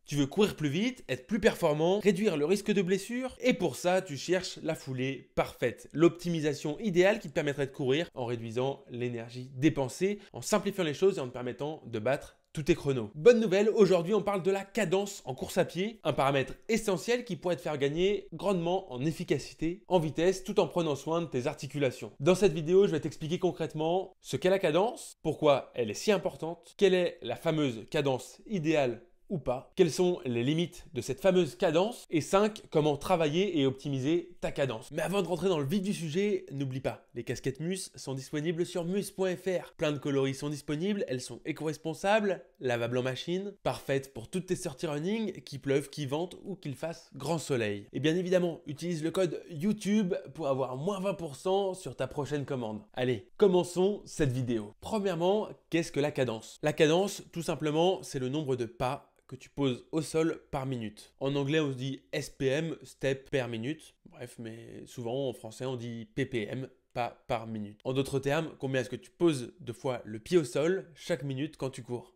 Tu veux courir plus vite, être plus performant, réduire le risque de blessure et pour ça, tu cherches la foulée parfaite, l'optimisation idéale qui te permettrait de courir en réduisant l'énergie dépensée, en simplifiant les choses et en te permettant de battre tous tes chronos. Bonne nouvelle, aujourd'hui on parle de la cadence en course à pied, un paramètre essentiel qui pourrait te faire gagner grandement en efficacité, en vitesse, tout en prenant soin de tes articulations. Dans cette vidéo, je vais t'expliquer concrètement ce qu'est la cadence, pourquoi elle est si importante, quelle est la fameuse cadence idéale ou pas, quelles sont les limites de cette fameuse cadence, et 5, comment travailler et optimiser ta cadence. Mais avant de rentrer dans le vif du sujet, n'oublie pas, les casquettes Mus sont disponibles sur mus.fr. Plein de coloris sont disponibles, elles sont éco-responsables, lavables en machine, parfaites pour toutes tes sorties running, qu'il pleuve, qu'il vente ou qu'il fasse grand soleil. Et bien évidemment, utilise le code YouTube pour avoir moins 20% sur ta prochaine commande. Allez, commençons cette vidéo. Premièrement, qu'est-ce que la cadence? La cadence, tout simplement, c'est le nombre de pas que tu poses au sol par minute. En anglais, on se dit SPM, step per minute. Bref, mais souvent en français, on dit PPM, pas par minute. En d'autres termes, combien est-ce que tu poses de fois le pied au sol chaque minute quand tu cours?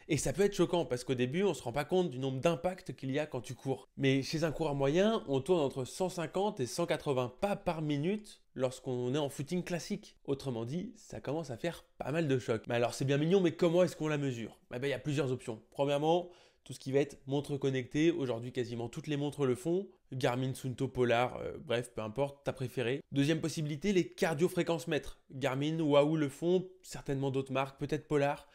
Et ça peut être choquant parce qu'au début, on ne se rend pas compte du nombre d'impacts qu'il y a quand tu cours. Mais chez un coureur moyen, on tourne entre 150 et 180 pas par minute lorsqu'on est en footing classique. Autrement dit, ça commence à faire pas mal de choc. Mais alors c'est bien mignon, mais comment est-ce qu'on la mesure? Il y a plusieurs options. Premièrement, tout ce qui va être montre connectée. Aujourd'hui, quasiment toutes les montres le font. Garmin, Suunto, Polar, bref, peu importe, ta préférée. Deuxième possibilité, les cardio-fréquence-mètres. Garmin, Wahoo le font, certainement d'autres marques, peut-être Polar.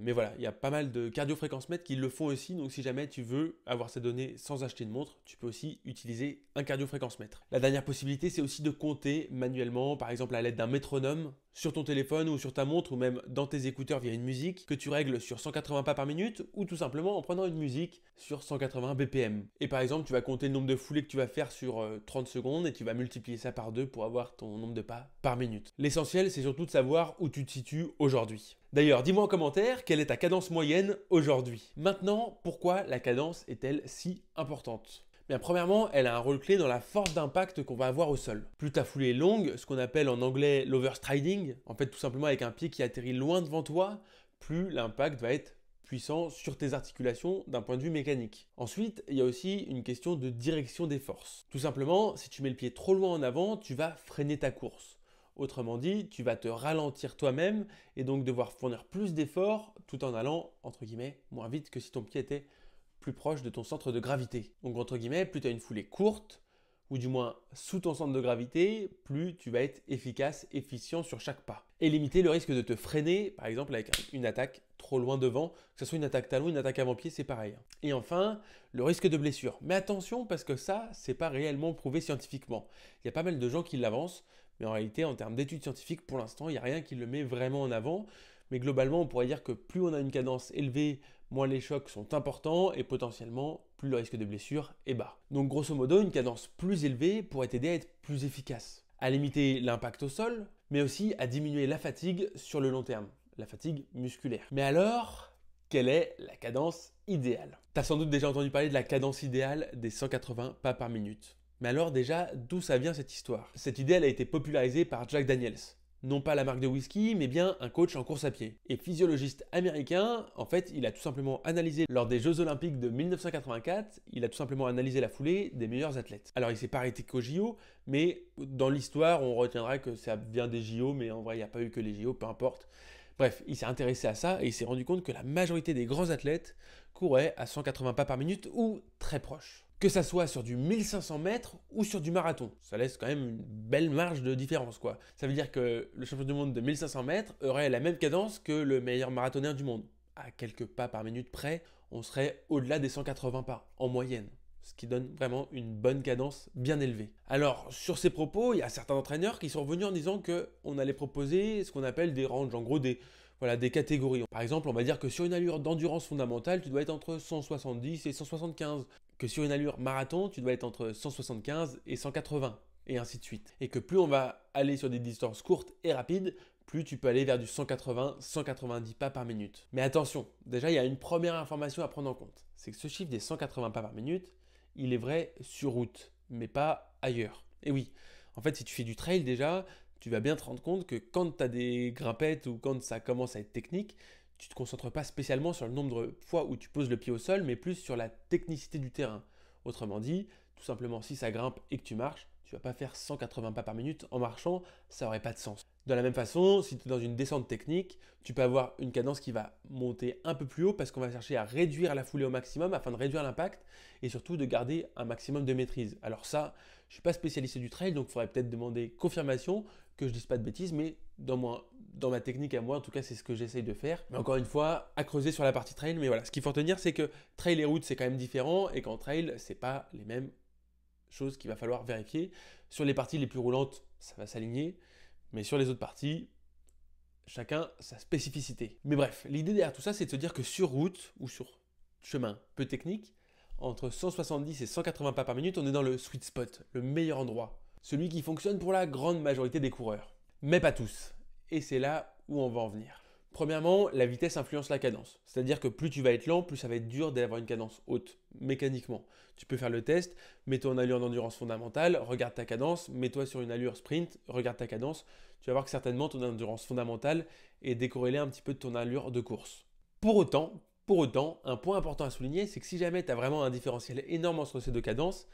Mais voilà, il y a pas mal de cardio-fréquence-mètres qui le font aussi, donc si jamais tu veux avoir ces données sans acheter de montre, tu peux aussi utiliser un cardio-fréquence-mètre. La dernière possibilité, c'est aussi de compter manuellement, par exemple à l'aide d'un métronome, sur ton téléphone ou sur ta montre ou même dans tes écouteurs via une musique que tu règles sur 180 pas par minute ou tout simplement en prenant une musique sur 180 BPM. Et par exemple, tu vas compter le nombre de foulées que tu vas faire sur 30 secondes et tu vas multiplier ça par 2 pour avoir ton nombre de pas par minute. L'essentiel, c'est surtout de savoir où tu te situes aujourd'hui. D'ailleurs, dis-moi en commentaire quelle est ta cadence moyenne aujourd'hui. Maintenant, pourquoi la cadence est-elle si importante ? Bien, premièrement, elle a un rôle clé dans la force d'impact qu'on va avoir au sol. Plus ta foulée est longue, ce qu'on appelle en anglais l'overstriding, en fait tout simplement avec un pied qui atterrit loin devant toi, plus l'impact va être puissant sur tes articulations d'un point de vue mécanique. Ensuite, il y a aussi une question de direction des forces. Tout simplement, si tu mets le pied trop loin en avant, tu vas freiner ta course. Autrement dit, tu vas te ralentir toi-même et donc devoir fournir plus d'efforts tout en allant, entre guillemets, moins vite que si ton pied était plus proche de ton centre de gravité. Donc entre guillemets, plus tu as une foulée courte, ou du moins sous ton centre de gravité, plus tu vas être efficace, efficient sur chaque pas. Et limiter le risque de te freiner, par exemple avec une attaque trop loin devant, que ce soit une attaque talon, une attaque avant-pied, c'est pareil. Et enfin, le risque de blessure. Mais attention parce que ça, c'est pas réellement prouvé scientifiquement. Il y a pas mal de gens qui l'avancent, mais en réalité, en termes d'études scientifiques, pour l'instant, il n'y a rien qui le met vraiment en avant. Mais globalement, on pourrait dire que plus on a une cadence élevée, moins les chocs sont importants et potentiellement, plus le risque de blessure est bas. Donc grosso modo, une cadence plus élevée pourrait t'aider à être plus efficace, à limiter l'impact au sol, mais aussi à diminuer la fatigue sur le long terme, la fatigue musculaire. Mais alors, quelle est la cadence idéale? Tu as sans doute déjà entendu parler de la cadence idéale des 180 pas par minute. Mais alors déjà, d'où ça vient cette histoire? Cette idée, elle a été popularisée par Jack Daniels. Non pas la marque de whisky, mais bien un coach en course à pied. Et physiologiste américain, en fait, il a tout simplement analysé, lors des Jeux Olympiques de 1984, il a tout simplement analysé la foulée des meilleurs athlètes. Alors il s'est pas arrêté qu'aux JO, mais dans l'histoire, on retiendra que ça vient des JO, mais en vrai, il n'y a pas eu que les JO, peu importe. Bref, il s'est intéressé à ça et il s'est rendu compte que la majorité des grands athlètes couraient à 180 pas par minute ou très proche. Que ça soit sur du 1500 mètres ou sur du marathon. Ça laisse quand même une belle marge de différence, quoi. Ça veut dire que le champion du monde de 1500 mètres aurait la même cadence que le meilleur marathonien du monde. À quelques pas par minute près, on serait au-delà des 180 pas, en moyenne. Ce qui donne vraiment une bonne cadence bien élevée. Alors, sur ces propos, il y a certains entraîneurs qui sont revenus en disant qu'on allait proposer ce qu'on appelle des ranges, en gros des catégories. Par exemple, on va dire que sur une allure d'endurance fondamentale, tu dois être entre 170 et 175. Que sur une allure marathon, tu dois être entre 175 et 180, et ainsi de suite. Et que plus on va aller sur des distances courtes et rapides, plus tu peux aller vers du 180-190 pas par minute. Mais attention, déjà il y a une première information à prendre en compte. C'est que ce chiffre des 180 pas par minute, il est vrai sur route, mais pas ailleurs. Et oui, en fait si tu fais du trail déjà, tu vas bien te rendre compte que quand tu as des grimpettes ou quand ça commence à être technique, tu ne te concentres pas spécialement sur le nombre de fois où tu poses le pied au sol, mais plus sur la technicité du terrain. Autrement dit, tout simplement, si ça grimpe et que tu marches, tu ne vas pas faire 180 pas par minute en marchant, ça n'aurait pas de sens. De la même façon, si tu es dans une descente technique, tu peux avoir une cadence qui va monter un peu plus haut parce qu'on va chercher à réduire la foulée au maximum afin de réduire l'impact et surtout de garder un maximum de maîtrise. Alors ça, je ne suis pas spécialiste du trail, donc il faudrait peut-être demander confirmation que je ne dise pas de bêtises, mais dans ma technique à moi, en tout cas, c'est ce que j'essaye de faire. Mais encore une fois, à creuser sur la partie trail. Mais voilà, ce qu'il faut retenir, c'est que trail et route, c'est quand même différent et qu'en trail, c'est pas les mêmes choses qu'il va falloir vérifier. Sur les parties les plus roulantes, ça va s'aligner, mais sur les autres parties, chacun sa spécificité. Mais bref, l'idée derrière tout ça, c'est de se dire que sur route ou sur chemin peu technique, entre 170 et 180 pas par minute, on est dans le sweet spot, le meilleur endroit. Celui qui fonctionne pour la grande majorité des coureurs. Mais pas tous. Et c'est là où on va en venir. Premièrement, la vitesse influence la cadence. C'est-à-dire que plus tu vas être lent, plus ça va être dur d'avoir une cadence haute, mécaniquement. Tu peux faire le test, mets-toi en allure d'endurance fondamentale, regarde ta cadence, mets-toi sur une allure sprint, regarde ta cadence. Tu vas voir que certainement ton endurance fondamentale est décorrélée un petit peu de ton allure de course. Pour autant, un point important à souligner, c'est que si jamais tu as vraiment un différentiel énorme entre ces deux cadences,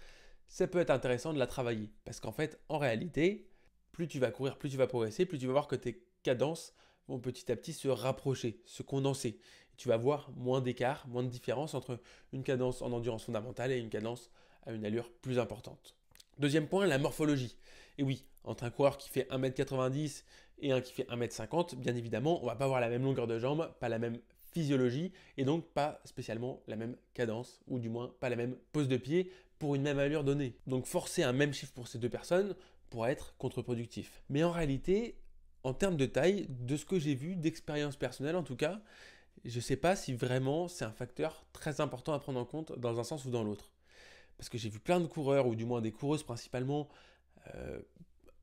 ça peut être intéressant de la travailler. Parce qu'en fait, en réalité, plus tu vas courir, plus tu vas progresser, plus tu vas voir que tes cadences vont petit à petit se rapprocher, se condenser. Et tu vas voir moins d'écart, moins de différence entre une cadence en endurance fondamentale et une cadence à une allure plus importante. Deuxième point, la morphologie. Et oui, entre un coureur qui fait 1m90 et un qui fait 1m50, bien évidemment, on ne va pas avoir la même longueur de jambe, pas la même physiologie et donc pas spécialement la même cadence ou du moins pas la même pose de pied pour une même allure donnée. Donc forcer un même chiffre pour ces deux personnes pourrait être contre-productif. Mais en réalité, en termes de taille, de ce que j'ai vu, d'expérience personnelle en tout cas, je ne sais pas si vraiment c'est un facteur très important à prendre en compte dans un sens ou dans l'autre. Parce que j'ai vu plein de coureurs, ou du moins des coureuses principalement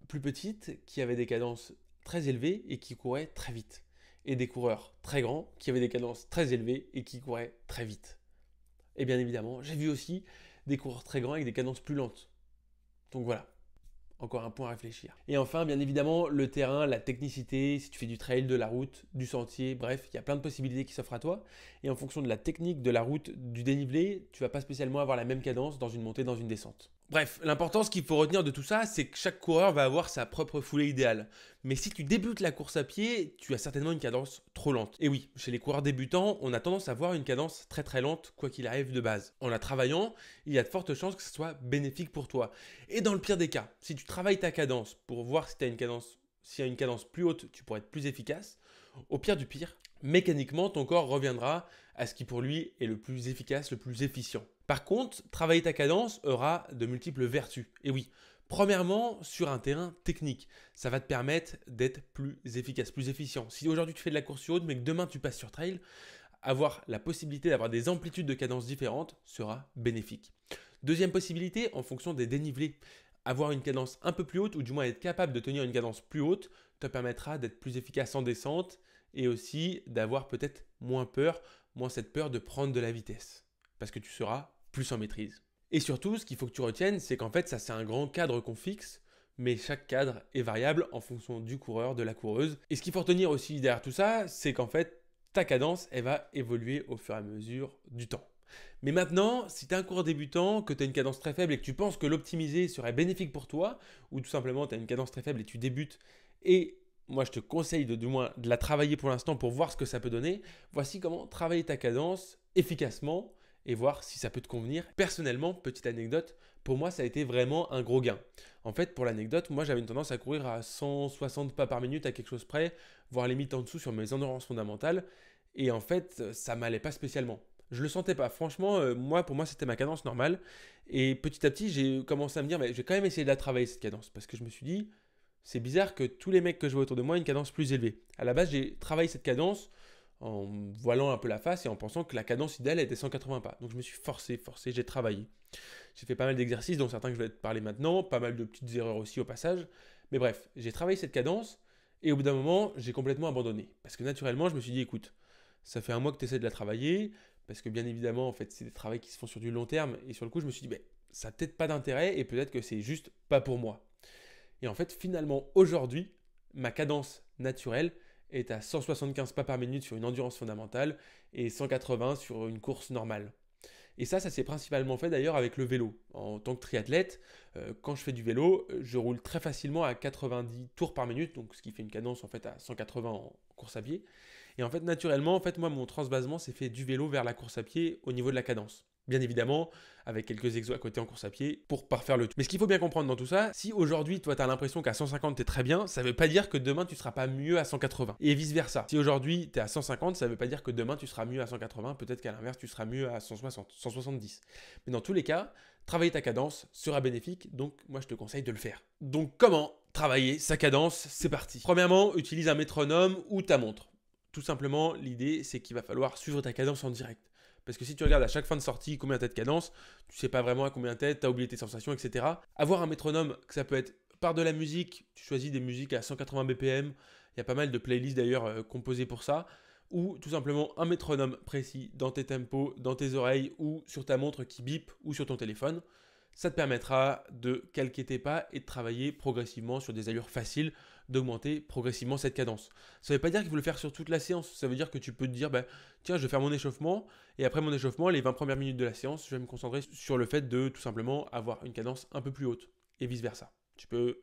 plus petites, qui avaient des cadences très élevées et qui couraient très vite. Et des coureurs très grands qui avaient des cadences très élevées et qui couraient très vite. Et bien évidemment, j'ai vu aussi des coureurs très grands avec des cadences plus lentes. Donc voilà. Encore un point à réfléchir. Et enfin, bien évidemment, le terrain, la technicité, si tu fais du trail, de la route, du sentier, bref, il y a plein de possibilités qui s'offrent à toi. Et en fonction de la technique, de la route, du dénivelé, tu vas pas spécialement avoir la même cadence dans une montée, dans une descente. Bref, l'important, ce qu'il faut retenir de tout ça, c'est que chaque coureur va avoir sa propre foulée idéale. Mais si tu débutes la course à pied, tu as certainement une cadence trop lente. Et oui, chez les coureurs débutants, on a tendance à avoir une cadence très très lente, quoi qu'il arrive de base. En la travaillant, il y a de fortes chances que ce soit bénéfique pour toi. Et dans le pire des cas, si tu travailles ta cadence pour voir si tu as une cadence, s'il y a une cadence plus haute, tu pourrais être plus efficace. Au pire du pire, mécaniquement, ton corps reviendra à ce qui pour lui est le plus efficace, le plus efficient. Par contre, travailler ta cadence aura de multiples vertus. Et oui, premièrement, sur un terrain technique, ça va te permettre d'être plus efficace, plus efficient. Si aujourd'hui tu fais de la course sur route, mais que demain tu passes sur trail, avoir la possibilité d'avoir des amplitudes de cadence différentes sera bénéfique. Deuxième possibilité, en fonction des dénivelés. Avoir une cadence un peu plus haute, ou du moins être capable de tenir une cadence plus haute, te permettra d'être plus efficace en descente et aussi d'avoir peut-être moins cette peur de prendre de la vitesse. Parce que tu seras plus en maîtrise. Et surtout, ce qu'il faut que tu retiennes, c'est qu'en fait, ça c'est un grand cadre qu'on fixe, mais chaque cadre est variable en fonction du coureur, de la coureuse. Et ce qu'il faut retenir aussi derrière tout ça, c'est qu'en fait, ta cadence, elle va évoluer au fur et à mesure du temps. Mais maintenant, si tu es un coureur débutant, que tu as une cadence très faible et que tu penses que l'optimiser serait bénéfique pour toi, ou tout simplement tu as une cadence très faible et tu débutes, et moi je te conseille du moins de la travailler pour l'instant pour voir ce que ça peut donner, voici comment travailler ta cadence efficacement et voir si ça peut te convenir. Personnellement, petite anecdote, pour moi ça a été vraiment un gros gain. En fait, pour l'anecdote, moi j'avais une tendance à courir à 160 pas par minute à quelque chose près, voire limite en dessous sur mes endurances fondamentales, et en fait ça m'allait pas spécialement. Je le sentais pas. Franchement, pour moi, c'était ma cadence normale. Et petit à petit, j'ai commencé à me dire, mais je vais quand même essayer de la travailler, cette cadence. Parce que je me suis dit, c'est bizarre que tous les mecs que je vois autour de moi aient une cadence plus élevée. À la base, j'ai travaillé cette cadence en voilant un peu la face et en pensant que la cadence idéale était 180 pas. Donc, je me suis forcé, j'ai travaillé. J'ai fait pas mal d'exercices, dont certains que je vais te parler maintenant, pas mal de petites erreurs aussi au passage. Mais bref, j'ai travaillé cette cadence et au bout d'un moment, j'ai complètement abandonné. Parce que naturellement, je me suis dit, écoute, ça fait un mois que tu essaies de la travailler, parce que bien évidemment, en fait, c'est des travaux qui se font sur du long terme. Et sur le coup, je me suis dit, ça n'a peut-être pas d'intérêt et peut-être que c'est juste pas pour moi. Et en fait, finalement, aujourd'hui, ma cadence naturelle est à 175 pas par minute sur une endurance fondamentale et 180 sur une course normale. Et ça s'est principalement fait d'ailleurs avec le vélo. En tant que triathlète, quand je fais du vélo, je roule très facilement à 90 tours par minute, donc ce qui fait une cadence en fait à 180 en course à pied. Et en fait, naturellement, en fait, moi, mon transvasement s'est fait du vélo vers la course à pied au niveau de la cadence. Bien évidemment, avec quelques exos à côté en course à pied pour parfaire le tout. Mais ce qu'il faut bien comprendre dans tout ça, si aujourd'hui, toi, tu as l'impression qu'à 150, tu es très bien, ça ne veut pas dire que demain, tu ne seras pas mieux à 180. Et vice-versa. Si aujourd'hui, tu es à 150, ça ne veut pas dire que demain, tu seras mieux à 180. Peut-être qu'à l'inverse, tu seras mieux à 160, 170. Mais dans tous les cas, travailler ta cadence sera bénéfique, donc moi, je te conseille de le faire. Donc, comment travailler sa cadence? C'est parti. Premièrement, utilise un métronome ou ta montre. Tout simplement, l'idée, c'est qu'il va falloir suivre ta cadence en direct. Parce que si tu regardes à chaque fin de sortie combien tu as de cadence, tu ne sais pas vraiment à combien tu es, tu as oublié tes sensations, etc. Avoir un métronome, ça peut être par de la musique, tu choisis des musiques à 180 BPM, il y a pas mal de playlists d'ailleurs composées pour ça, ou tout simplement un métronome précis dans tes tempos, dans tes oreilles, ou sur ta montre qui bip, ou sur ton téléphone. Ça te permettra de calquer tes pas et de travailler progressivement sur des allures faciles, d'augmenter progressivement cette cadence. Ça ne veut pas dire qu'il faut le faire sur toute la séance, ça veut dire que tu peux te dire, tiens, je vais faire mon échauffement, et après mon échauffement, les 20 premières minutes de la séance, je vais me concentrer sur le fait de tout simplement avoir une cadence un peu plus haute, et vice-versa. Tu peux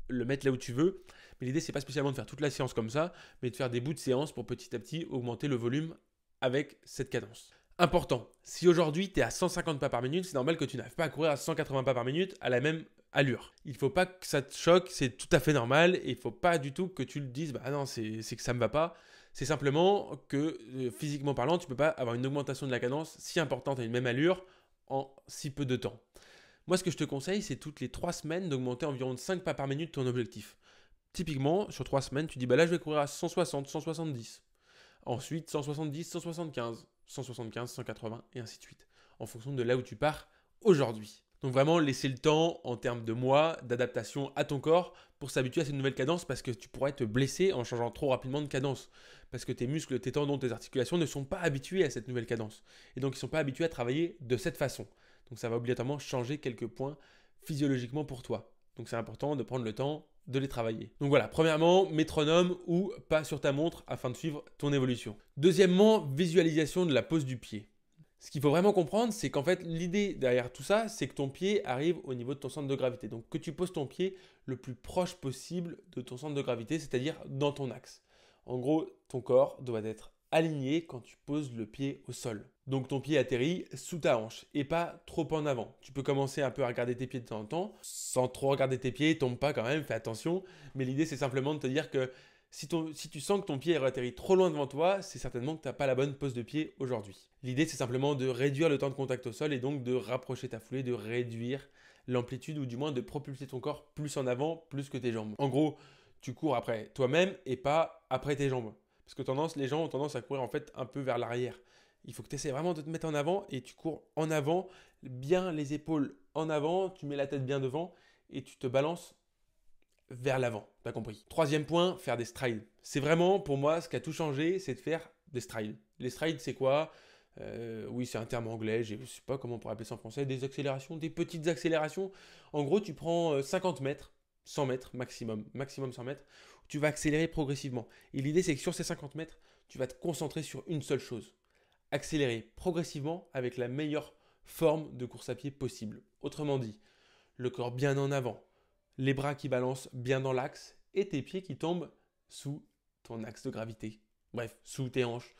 le mettre là où tu veux, mais l'idée, c'est pas spécialement de faire toute la séance comme ça, mais de faire des bouts de séance pour petit à petit augmenter le volume avec cette cadence. Important, si aujourd'hui tu es à 150 pas par minute, c'est normal que tu n'arrives pas à courir à 180 pas par minute à la même allure. Il ne faut pas que ça te choque, c'est tout à fait normal et il ne faut pas du tout que tu le dises, non, c'est que ça ne me va pas. C'est simplement que physiquement parlant, tu ne peux pas avoir une augmentation de la cadence si importante à une même allure en si peu de temps. Moi, ce que je te conseille, c'est toutes les 3 semaines d'augmenter environ de 5 pas par minute ton objectif. Typiquement, sur 3 semaines, tu dis là, je vais courir à 160, 170. Ensuite, 170, 175. 175, 180 et ainsi de suite, en fonction de là où tu pars aujourd'hui. Donc vraiment, laisser le temps en termes de mois d'adaptation à ton corps pour s'habituer à cette nouvelle cadence parce que tu pourrais te blesser en changeant trop rapidement de cadence. Parce que tes muscles, tes tendons, tes articulations ne sont pas habitués à cette nouvelle cadence. Et donc, ils ne sont pas habitués à travailler de cette façon. Donc, ça va obligatoirement changer quelques points physiologiquement pour toi. Donc, c'est important de prendre le temps de les travailler. Donc voilà, premièrement, métronome ou pas sur ta montre afin de suivre ton évolution. Deuxièmement, visualisation de la pose du pied. Ce qu'il faut vraiment comprendre, c'est qu'en fait, l'idée derrière tout ça, c'est que ton pied arrive au niveau de ton centre de gravité. Donc que tu poses ton pied le plus proche possible de ton centre de gravité, c'est-à-dire dans ton axe. En gros, ton corps doit être aligné quand tu poses le pied au sol. Donc ton pied atterrit sous ta hanche et pas trop en avant. Tu peux commencer un peu à regarder tes pieds de temps en temps, sans trop regarder tes pieds, tombe pas quand même, fais attention. Mais l'idée c'est simplement de te dire que si tu sens que ton pied est atterri trop loin devant toi, c'est certainement que tu n'as pas la bonne pose de pied aujourd'hui. L'idée c'est simplement de réduire le temps de contact au sol et donc de rapprocher ta foulée, de réduire l'amplitude ou du moins de propulser ton corps plus en avant, plus que tes jambes. En gros, tu cours après toi-même et pas après tes jambes. Parce que les gens ont tendance à courir en fait un peu vers l'arrière. Il faut que tu essaies vraiment de te mettre en avant et tu cours en avant, bien les épaules en avant, tu mets la tête bien devant et tu te balances vers l'avant. T'as compris. Troisième point, faire des strides. C'est vraiment pour moi ce qui a tout changé, c'est de faire des strides. Les strides, c'est quoi ? Oui, c'est un terme anglais, je ne sais pas comment on pourrait appeler ça en français, des accélérations, des petites accélérations. En gros, tu prends 50 mètres, 100 mètres maximum 100 mètres, tu vas accélérer progressivement. Et l'idée, c'est que sur ces 50 mètres, tu vas te concentrer sur une seule chose. Accélérer progressivement avec la meilleure forme de course à pied possible. Autrement dit, le corps bien en avant, les bras qui balancent bien dans l'axe et tes pieds qui tombent sous ton axe de gravité. Bref, sous tes hanches,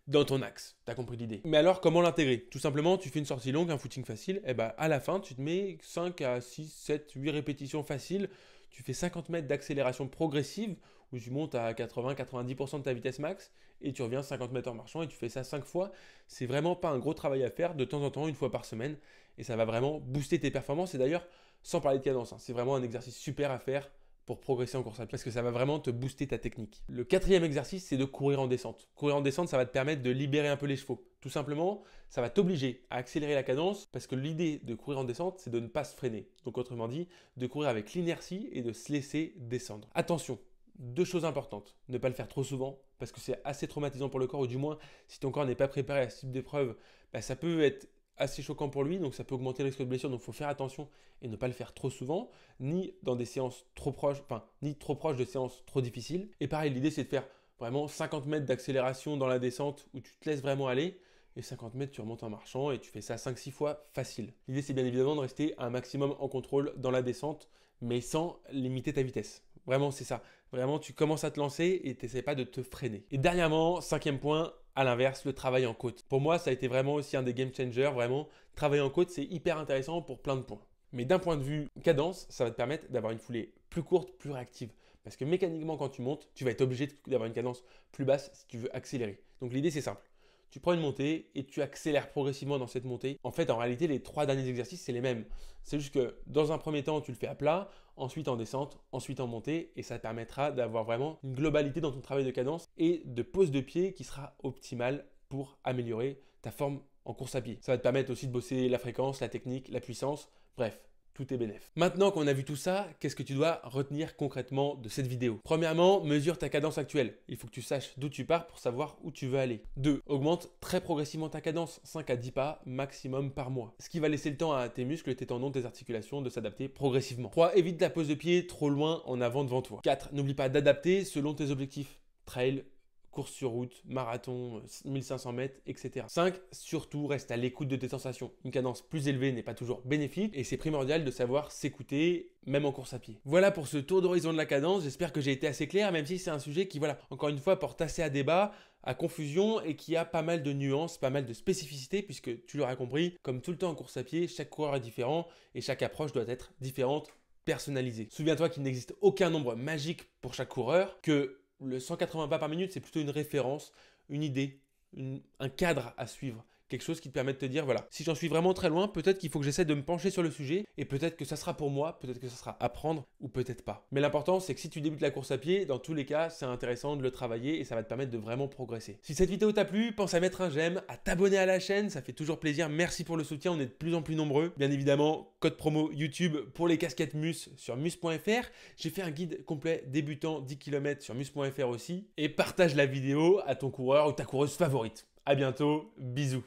dans ton axe. T'as compris l'idée. Mais alors, comment l'intégrer ? Tout simplement, tu fais une sortie longue, un footing facile, et à la fin, tu te mets 5 à 6, 7, 8 répétitions faciles. Tu fais 50 mètres d'accélération progressive où tu montes à 80-90% de ta vitesse max et tu reviens 50 mètres en marchant et tu fais ça 5 fois. C'est vraiment pas un gros travail à faire de temps en temps, une fois par semaine, et ça va vraiment booster tes performances. Et d'ailleurs, sans parler de cadence, c'est vraiment un exercice super à faire pour progresser en course à pied parce que ça va vraiment te booster ta technique. Le quatrième exercice, c'est de courir en descente. Courir en descente, ça va te permettre de libérer un peu les chevaux. Tout simplement, ça va t'obliger à accélérer la cadence parce que l'idée de courir en descente, c'est de ne pas se freiner. Donc autrement dit, de courir avec l'inertie et de se laisser descendre. Attention, 2 choses importantes. Ne pas le faire trop souvent parce que c'est assez traumatisant pour le corps ou du moins, si ton corps n'est pas préparé à ce type d'épreuve, ça peut être assez choquant pour lui, donc ça peut augmenter le risque de blessure, donc il faut faire attention et ne pas le faire trop souvent, ni dans des séances trop proches, ni trop proches de séances trop difficiles. Et pareil, l'idée c'est de faire vraiment 50 mètres d'accélération dans la descente où tu te laisses vraiment aller, et 50 mètres tu remontes en marchant et tu fais ça 5-6 fois facile. L'idée c'est bien évidemment de rester un maximum en contrôle dans la descente, mais sans limiter ta vitesse. Vraiment c'est ça, vraiment tu commences à te lancer et tu n'essaies pas de te freiner. Et dernièrement, 5e point, à l'inverse, le travail en côte. Pour moi, ça a été vraiment aussi un des game changers. Vraiment, travailler en côte, c'est hyper intéressant pour plein de points. Mais d'un point de vue cadence, ça va te permettre d'avoir une foulée plus courte, plus réactive. Parce que mécaniquement, quand tu montes, tu vas être obligé d'avoir une cadence plus basse si tu veux accélérer. Donc l'idée, c'est simple. Tu prends une montée et tu accélères progressivement dans cette montée. En fait, en réalité, les 3 derniers exercices, c'est les mêmes. C'est juste que dans un premier temps, tu le fais à plat, ensuite en descente, ensuite en montée, et ça te permettra d'avoir vraiment une globalité dans ton travail de cadence et de pose de pied qui sera optimale pour améliorer ta forme en course à pied. Ça va te permettre aussi de bosser la fréquence, la technique, la puissance, bref. Tout est bénef. Maintenant qu'on a vu tout ça, qu'est-ce que tu dois retenir concrètement de cette vidéo? Premièrement, mesure ta cadence actuelle. Il faut que tu saches d'où tu pars pour savoir où tu veux aller. 2. Augmente très progressivement ta cadence, 5 à 10 pas maximum par mois. Ce qui va laisser le temps à tes muscles, tes tendons, tes articulations de s'adapter progressivement. 3. Évite la pose de pied trop loin en avant devant toi. 4. N'oublie pas d'adapter selon tes objectifs. Trail, course sur route, marathon, 1500 mètres, etc. 5. Surtout, reste à l'écoute de tes sensations. Une cadence plus élevée n'est pas toujours bénéfique et c'est primordial de savoir s'écouter, même en course à pied. Voilà pour ce tour d'horizon de la cadence. J'espère que j'ai été assez clair, même si c'est un sujet qui, voilà, encore une fois, porte assez à débat, à confusion et qui a pas mal de nuances, pas mal de spécificités, puisque tu l'auras compris, comme tout le temps en course à pied, chaque coureur est différent et chaque approche doit être différente, personnalisée. Souviens-toi qu'il n'existe aucun nombre magique pour chaque coureur, que le 180 pas par minute, c'est plutôt une référence, une idée, un cadre à suivre. Quelque chose qui te permet de te dire, voilà, si j'en suis vraiment très loin, peut-être qu'il faut que j'essaie de me pencher sur le sujet et peut-être que ça sera pour moi, peut-être que ça sera à prendre ou peut-être pas. Mais l'important, c'est que si tu débutes la course à pied, dans tous les cas, c'est intéressant de le travailler et ça va te permettre de vraiment progresser. Si cette vidéo t'a plu, pense à mettre un j'aime, à t'abonner à la chaîne, ça fait toujours plaisir. Merci pour le soutien, on est de plus en plus nombreux. Bien évidemment, code promo YouTube pour les casquettes Mus sur mus.fr. J'ai fait un guide complet débutant 10 km sur mus.fr aussi. Et partage la vidéo à ton coureur ou ta coureuse favorite. À bientôt, bisous.